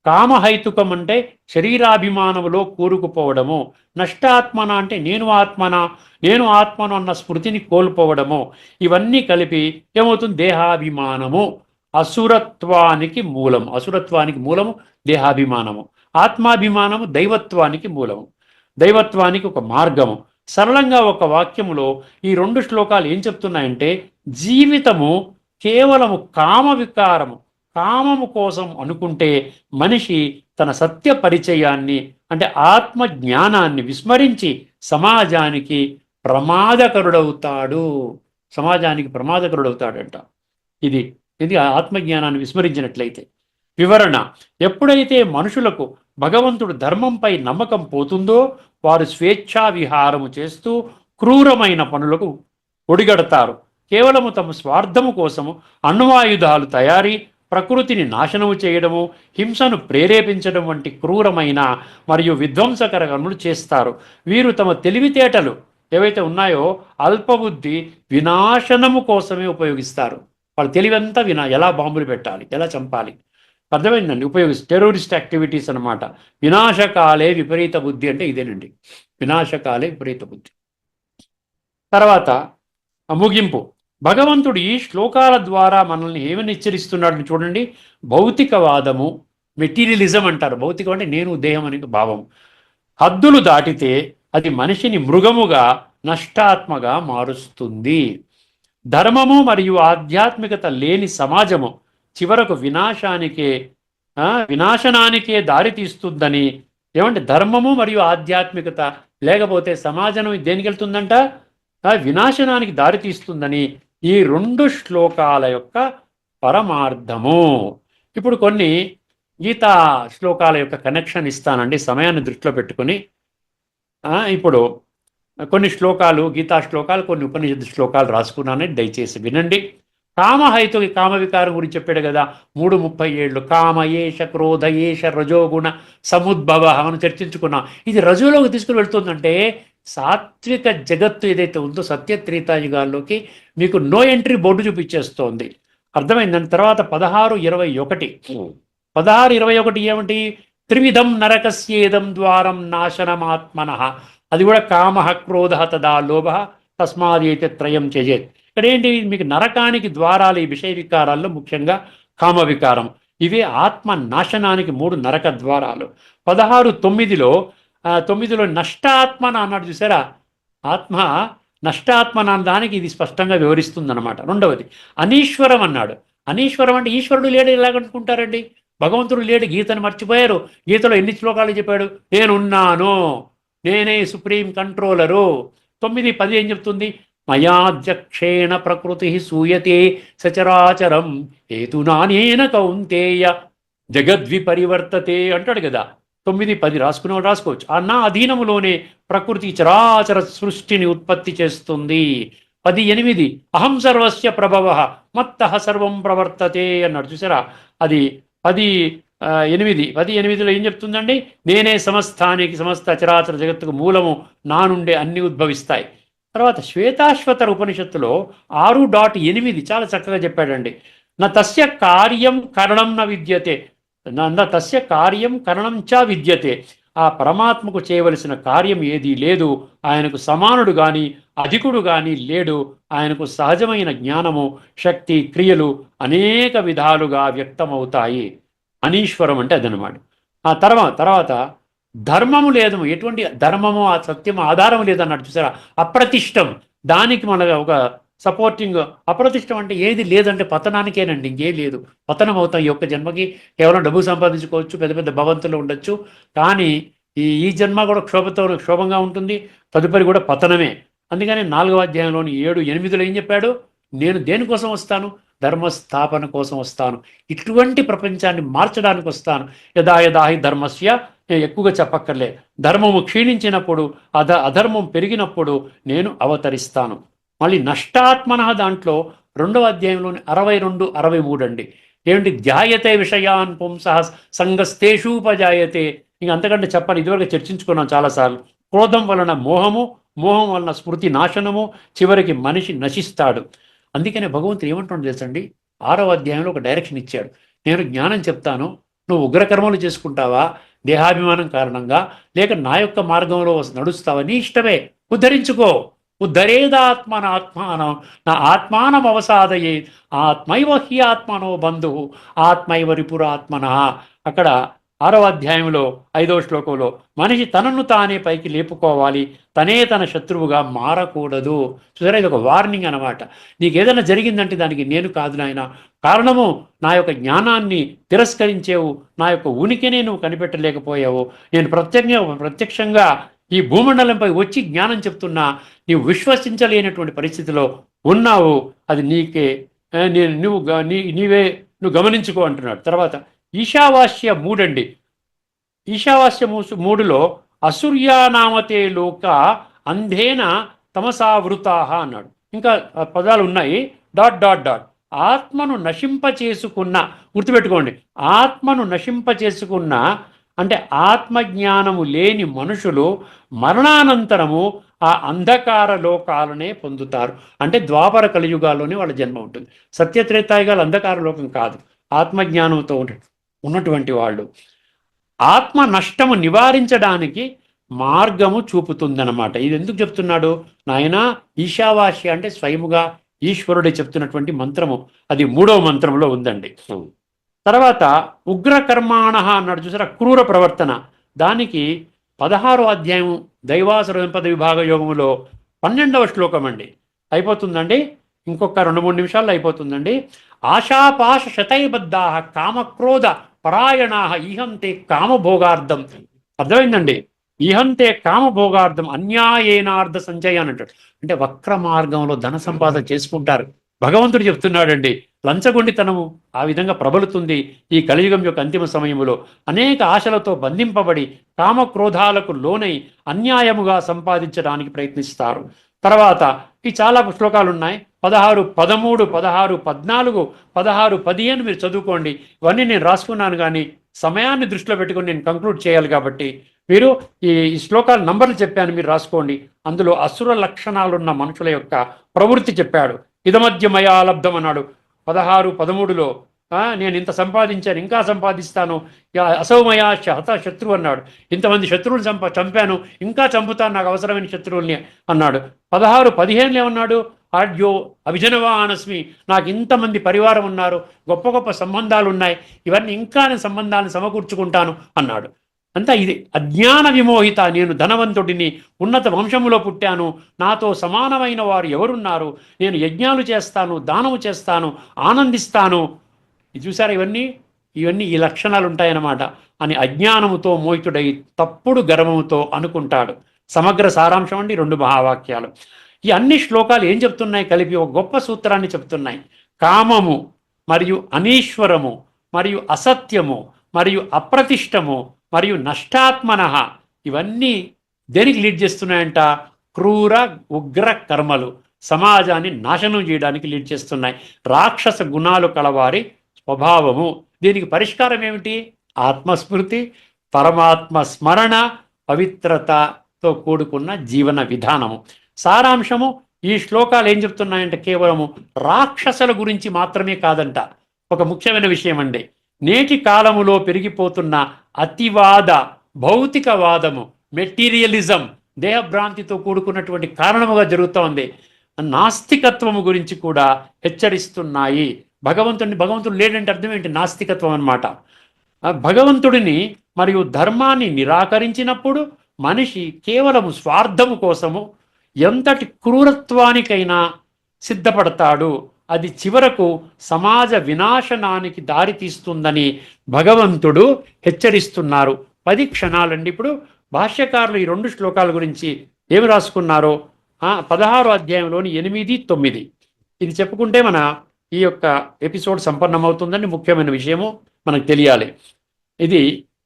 కామహైతుకం అంటే శరీరాభిమానములో కూరుకుపోవడము. నష్టాత్మన అంటే నేను ఆత్మను అన్న స్మృతిని కోల్పోవడము. ఇవన్నీ కలిపి ఏమవుతుంది, దేహాభిమానము. అసురత్వానికి మూలము దేహాభిమానము. ఆత్మాభిమానము దైవత్వానికి మూలము, దైవత్వానికి ఒక మార్గము. సరళంగా ఒక వాక్యములో ఈ 2 శ్లోకాలు ఏం చెప్తున్నాయంటే, జీవితము కేవలము కామము కోసం అనుకుంటే మనిషి తన సత్య పరిచయాన్ని అంటే ఆత్మ జ్ఞానాన్ని విస్మరించి సమాజానికి ప్రమాదకరుడవుతాడంట. ఇది ఆత్మజ్ఞానాన్ని విస్మరించినట్లయితే. వివరణ: ఎప్పుడైతే మనుషులకు భగవంతుడు ధర్మంపై నమ్మకం పోతుందో వారు స్వేచ్ఛా విహారము చేస్తూ క్రూరమైన పనులకు ఒడిగడతారు. కేవలము తమ స్వార్థము కోసము అణ్వాయుధాలు తయారీ, ప్రకృతిని నాశనము చేయడము, హింసను ప్రేరేపించడం వంటి క్రూరమైన మరియు విధ్వంసకర పనులు చేస్తారు. వీరు తమ తెలివితేటలు ఏవైతే ఉన్నాయో అల్పబుద్ధి వినాశనము కోసమే ఉపయోగిస్తారు. వాళ్ళ తెలివంతా ఎలా బాంబులు పెట్టాలి, ఎలా చంపాలి, అర్థమైందండి. టెర్రరిస్ట్ యాక్టివిటీస్ అనమాట. వినాశకాలే విపరీత బుద్ధి అంటే ఇదేనండి, వినాశకాలే విపరీత బుద్ధి. తర్వాత ముగింపు. భగవంతుడు ఈ శ్లోకాల ద్వారా మనల్ని ఏమని హెచ్చరిస్తున్నాడని చూడండి. భౌతికవాదము, మెటీరియలిజం అంటారు. భౌతికం అంటే నేను దేహం అనే భావం. హద్దులు దాటితే అది మనిషిని మృగముగా, నష్టాత్మగా మారుస్తుంది. ధర్మము మరియు ఆధ్యాత్మికత లేని సమాజము చివరకు వినాశనానికే దారి తీస్తుందని. ఏమంటే ధర్మము మరియు ఆధ్యాత్మికత లేకపోతే సమాజం దేనికి వెళ్తుందంట? వినాశనానికి దారి తీస్తుందని ఈ 2 శ్లోకాల యొక్క పరమార్థము. ఇప్పుడు కొన్ని గీతా శ్లోకాల యొక్క కనెక్షన్ ఇస్తానండి, సమయాన్ని దృష్టిలో పెట్టుకొని. ఇప్పుడు కొన్ని శ్లోకాలు, గీతా శ్లోకాలు, కొన్ని ఉపనిషత్తు శ్లోకాలు రాసుకున్నానని దయచేసి వినండి. కామహైతు కామ వికారం గురించి చెప్పాడు కదా, 3:37 కామ ఏష క్రోధ ఏష రజోగుణ సముద్భవ మనం చర్చించుకున్నాం. ఇది రజోలోకి తీసుకుని వెళ్తుందంటే సాత్విక జగత్తు ఏదైతే ఉందో సత్యత్రేతాయుగాల్లోకి మీకు నో ఎంట్రీ బోర్డు చూపించేస్తోంది. అర్థమైందని. తర్వాత 16:21 ఏమిటి? త్రివిధం నరకస్యేదం ద్వారం నాశనమాత్మన. అది కూడా కామ క్రోధ తదా లోభ తస్మాదైతే త్రయం చేజేత్. ఇక్కడ ఏంటి? మీకు నరకానికి ద్వారాలు ఈ విషయ వికారాల్లో ముఖ్యంగా కామ వికారం. ఇవే ఆత్మ నాశనానికి 3 నరక ద్వారాలు. 16:9లో నష్టాత్మన అన్నాడు చూసారా? ఆత్మ నష్టాత్మన దానికి ఇది స్పష్టంగా వివరిస్తుందన్నమాట. రెండవది అనీశ్వరం అన్నాడు. అనీశ్వరం అంటే ఈశ్వరుడు లేడు ఎలాగనుకుంటారండి? భగవంతుడు లేడు, గీతను మర్చిపోయారు. గీతలో ఎన్ని శ్లోకాలు చెప్పాడు? నేనున్నాను, నేనే సుప్రీం కంట్రోలరు. 9:10 ఏం చెప్తుంది? మయాధ్యక్షేణ ప్రకృతి సూయతే సచరాచరం హేతునానేన కౌంతేయ జగద్విపరివర్తతే అంటాడు కదా. 9:10 రాసుకునేవాడు రాసుకోవచ్చు. నా అధీనములోనే ప్రకృతి చరాచర సృష్టిని ఉత్పత్తి చేస్తుంది. 10:8 అహం సర్వస్య ప్రభవ మత్తః సర్వం ప్రవర్తతే అన్నాడు చూసారా? అది 10:8లో ఏం చెప్తుందండి? నేనే సమస్తానికి, సమస్త చరాచర జగత్తుకు మూలము, నా నుండే అన్ని ఉద్భవిస్తాయి. తర్వాత శ్వేతాశ్వతర ఉపనిషత్తులో 6.8 చాలా చక్కగా చెప్పాడండి. నా తస్య కార్యం కరణం న విద్యతే, తస్య కార్యం కరణం చ విద్యతే. ఆ పరమాత్మకు చేయవలసిన కార్యం ఏదీ లేదు. ఆయనకు సమానుడు కానీ అధికుడు కానీ లేడు. ఆయనకు సహజమైన జ్ఞానము, శక్తి, క్రియలు అనేక విధాలుగా వ్యక్తమవుతాయి. అనీశ్వరం అంటే అదనమాట. ఆ తర్వాత ధర్మము లేదు. ఎటువంటి ధర్మము, ఆ సత్యము ఆధారం లేదన్నాడు చూసారా? అప్రతిష్టం. దానికి మన ఒక సపోర్టింగ్. అప్రతిష్టం అంటే ఏది లేదంటే పతనానికేనండి, ఇంకేం లేదు. పతనం అవుతాం. ఈ యొక్క జన్మకి కేవలం డబ్బు సంపాదించుకోవచ్చు, పెద్ద పెద్ద భవంతులు ఉండొచ్చు, కానీ ఈ జన్మ కూడా క్షోభంగా ఉంటుంది. తదుపరి కూడా పతనమే. అందుకని 4వ అధ్యాయంలోని 7-8లో ఏం చెప్పాడు? నేను దేనికోసం వస్తాను? ధర్మస్థాపన కోసం వస్తాను. ఇటువంటి ప్రపంచాన్ని మార్చడానికి వస్తాను. యదాయదాహి ధర్మస్య, నేను ఎక్కువగా చెప్పక్కర్లే. ధర్మము క్షీణించినప్పుడు, అధర్మం పెరిగినప్పుడు నేను అవతరిస్తాను. మళ్ళీ నష్టాత్మన దాంట్లో 2వ అధ్యాయంలోని 62-63 అండి. ఏమిటి? ధ్యాయతే విషయాన్ పుంసః సంగస్తేషూపజాయతే. ఇంక అంతకంటే చెప్పాలి. ఇదివరకు చర్చించుకున్నాం చాలాసార్లు. క్రోధం వలన మోహము, మోహం వలన స్మృతి నాశనము, చివరికి మనిషి నశిస్తాడు. అందుకనే భగవంతుడు ఏమంటాడు తెలుసండి? 6వ అధ్యాయంలో ఒక డైరెక్షన్ ఇచ్చాడు. నేను జ్ఞానం చెప్తాను, నువ్వు ఉగ్రకర్మలు చేసుకుంటావా దేహాభిమానం కారణంగా, లేక నా యొక్క మార్గంలో నడుస్తావా, నీ ఇష్టమే, ఉద్ధరించుకో. ఉద్ధరేదాత్మనాత్మానం నా ఆత్మానం అవసాదయే ఆత్మైవ హి ఆత్మనో బంధు ఆత్మైవ రిపురాత్మన. అక్కడ 6వ అధ్యాయంలో 5వ శ్లోకంలో మనిషి తనను తానే పైకి లేపుకోవాలి, తనే తన శత్రువుగా మారకూడదు. చూసారా? ఇది ఒక వార్నింగ్ అనమాట. నీకు ఏదైనా జరిగిందంటే దానికి నేను కాదు నాయన కారణము. నా యొక్క జ్ఞానాన్ని తిరస్కరించేవు, నా యొక్క ఉనికినే నువ్వు కనిపెట్టలేకపోయావు. నేను ప్రత్యక్షంగా ఈ భూమండలంపై వచ్చి జ్ఞానం చెప్తున్నా, నీవు విశ్వసించలేనటువంటి పరిస్థితిలో ఉన్నావు. అది నీకే, నువ్వు గమనించుకో అంటున్నాడు. తర్వాత ఈశావాస్య 3 అండి. ఈశావాస్య 3లో అసూర్యానామతే లోక అంధేన తమసావృతాహ అన్నాడు. ఇంకా పదాలు ఉన్నాయి. డాట్ డాట్ డాట్ ఆత్మను నశింపచేసుకున్న, గుర్తుపెట్టుకోండి, ఆత్మను నశింపచేసుకున్న అంటే ఆత్మజ్ఞానము లేని మనుషులు మరణానంతరము ఆ అంధకార లోకాలనే పొందుతారు. అంటే ద్వాపర కలియుగాల్లోనే వాళ్ళ జన్మ ఉంటుంది. సత్యత్రేతాయుగాలు అంధకార లోకం కాదు, ఆత్మజ్ఞానంతో ఉన్నటువంటి వాళ్ళు. ఆత్మ నష్టము నివారించడానికి మార్గము చూపుతుందన్నమాట. ఇది ఎందుకు చెప్తున్నాడు? నాయన ఈశావాస్య అంటే స్వయముగా ఈశ్వరుడే చెప్తున్నటువంటి మంత్రము. అది 3వ మంత్రంలో ఉందండి. తర్వాత ఉగ్రకర్మాణ అన్నాడు చూసారా, క్రూర ప్రవర్తన. దానికి 16వ అధ్యాయం దైవాసుర సంపద విభాగ యోగములో 12వ శ్లోకం అండి. అయిపోతుందండి, ఇంకొక 2-3 నిమిషాల్లో అయిపోతుందండి. ఆశాపాశ శతైబద్ధా కామక్రోధ పరాయణా ఈహంతే కామభోగార్థం. అర్థమైందండి? ఈహంతే కామభోగార్థం అన్యాయేనార్థ సంచయ అని అంటాడు. అంటే వక్ర మార్గంలో ధన సంపాదన చేసుకుంటారు. భగవంతుడు చెప్తున్నాడండి, లంచగొండితనము ఆ విధంగా ప్రబలుతుంది ఈ కలియుగం యొక్క అంతిమ సమయంలో. అనేక ఆశలతో బంధింపబడి కామక్రోధాలకు లోనై అన్యాయముగా సంపాదించడానికి ప్రయత్నిస్తారు. తర్వాత ఈ చాలా శ్లోకాలు ఉన్నాయి. 16, 13, 16, 14, 16, 15 మీరు చదువుకోండి. ఇవన్నీ నేను రాసుకున్నాను, కానీ సమయాన్ని దృష్టిలో పెట్టుకొని నేను కంక్లూడ్ చేయాలి కాబట్టి మీరు ఈ శ్లోకాల నంబర్లు చెప్పాను, మీరు రాసుకోండి. అందులో అసుర లక్షణాలున్న మనుషుల యొక్క ప్రవృత్తి చెప్పాడు. ఇదమధ్య మయా లబ్ధం అన్నాడు 16, 13లో. నేను ఇంత సంపాదించాను, ఇంకా సంపాదిస్తాను. అసౌమయా హత శత్రువు అన్నాడు. ఇంతమంది శత్రువులు చంపాను, ఇంకా చంపుతాను, నాకు అవసరమైన శత్రువుల్ని అన్నాడు. 16, 15 ఏమన్నాడు? ఆడ్యో అభిజనవానస్మి, నాకు ఇంతమంది పరివారం ఉన్నారు, గొప్ప గొప్ప సంబంధాలు ఉన్నాయి, ఇవన్నీ ఇంకా నేను సంబంధాలను సమకూర్చుకుంటాను అన్నాడు. అంతా ఇది అజ్ఞాన విమోహిత, నేను ధనవంతుడిని, ఉన్నత వంశములో పుట్టాను, నాతో సమానమైన వారు ఎవరున్నారు, నేను యజ్ఞాలు చేస్తాను, దానము చేస్తాను, ఆనందిస్తాను. ఇది చూసారా, ఇవన్నీ ఈ లక్షణాలు ఉంటాయన్నమాట అని అజ్ఞానముతో మోహితుడై తప్పుడు గర్వముతో అనుకుంటాడు. సమగ్ర సారాంశం అండి 2 మహావాక్యాలు. ఈ అన్ని శ్లోకాలు ఏం చెప్తున్నాయి? కలిపి ఒక గొప్ప సూత్రాన్ని చెప్తున్నాయి. కామము మరియు అనీశ్వరము మరియు అసత్యము మరియు అప్రతిష్టము మరియు నష్టాత్మన, ఇవన్నీ దేనికి లీడ్ చేస్తున్నాయంట? క్రూర ఉగ్ర కర్మలు సమాజాన్ని నాశనం చేయడానికి లీడ్ చేస్తున్నాయి. రాక్షస గుణాలు కలవారి స్వభావము. దీనికి పరిష్కారం ఏమిటి? ఆత్మస్మృతి, పరమాత్మ స్మరణ, పవిత్రతతో కూడుకున్న జీవన విధానము. సారాంశము, ఈ శ్లోకాలు ఏం చెప్తున్నాయంటే కేవలము రాక్షసుల గురించి మాత్రమే కాదంట. ఒక ముఖ్యమైన విషయం అండి, నేటి కాలములో పెరిగిపోతున్న అతివాద భౌతికవాదము, మెటీరియలిజం, దేహభ్రాంతితో కూడుకున్నటువంటి కారణముగా జరుగుతోంది. నాస్తికత్వము గురించి కూడా హెచ్చరిస్తున్నాయి. భగవంతుడు లేడంటే అర్థం ఏంటి? నాస్తికత్వం అన్నమాట. భగవంతుడిని మరియు ధర్మాన్ని నిరాకరించినప్పుడు మనిషి కేవలము స్వార్థము కోసము ఎంతటి క్రూరత్వానికైనా సిద్ధపడతాడు. అది చివరకు సమాజ వినాశనానికి దారితీస్తుందని భగవంతుడు హెచ్చరిస్తున్నారు. 10 క్షణాలండి. ఇప్పుడు భాష్యకారులు ఈ 2 శ్లోకాల గురించి ఏమి రాసుకున్నారో 16వ అధ్యాయంలోని 8, 9 ఇది చెప్పుకుంటే మన ఈ యొక్క ఎపిసోడ్ సంపన్నమవుతుందని ముఖ్యమైన విషయము మనకు తెలియాలి. ఇది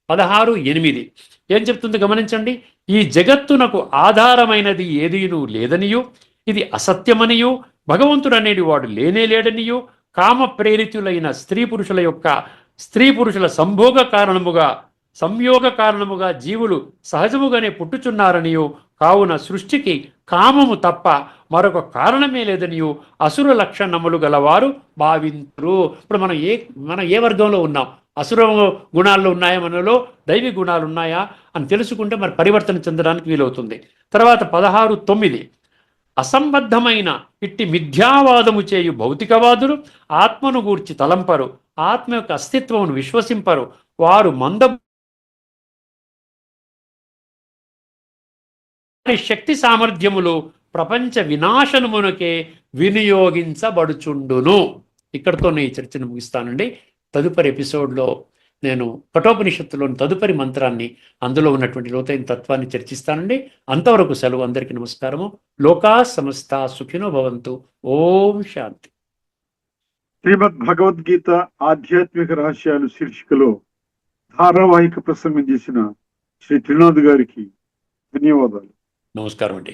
16, 8 ఏం చెప్తుంది గమనించండి. ఈ జగత్తునకు ఆధారమైనది ఏదీనూ లేదనియు, ఇది అసత్యమనియు, భగవంతుడు అనేటి వాడు లేనే లేడనియు, కామ ప్రేరితులైన స్త్రీ పురుషుల సంయోగ కారణముగా జీవులు సహజముగానే పుట్టుచున్నారనియు, కావున సృష్టికి కామము తప్ప మరొక కారణమే లేదనియు అసుర లక్షణములు గలవారు భావింతురు. ఇప్పుడు మనం ఏ వర్గంలో ఉన్నాం? అసుర గుణాల్లో ఉన్నాయా, మనలో దైవీ గుణాలు ఉన్నాయా అని తెలుసుకుంటే మరి పరివర్తన చెందడానికి వీలవుతుంది. తర్వాత 16, 9 అసంబద్ధమైన ఇట్టి మిథ్యావాదము చేయు భౌతికవాదులు ఆత్మను గూర్చి తలంపరు, ఆత్మ యొక్క అస్తిత్వమును విశ్వసింపరు, వారు శక్తి సామర్థ్యములు ప్రపంచ వినాశనమునకే వినియోగించబడుచుండును. ఇక్కడితో నేను ఈ చర్చను ముగిస్తానండి. తదుపరి ఎపిసోడ్లో నేను కఠోపనిషత్తులోని తదుపరి మంత్రాన్ని, అందులో ఉన్నటువంటి లోతైన తత్వాన్ని చర్చిస్తానండి. అంతవరకు సెలవు. అందరికీ నమస్కారము. లోకా సమస్త సుఖినో భవంతు. ఓం శాంతి. శ్రీమద్ భగవద్గీత ఆధ్యాత్మిక రహస్యాలు శీర్షికలో ధారావాహిక ప్రసంగం చేసిన శ్రీ త్రినాథ్ గారికి ధన్యవాదాలు. నమస్కారం అండి.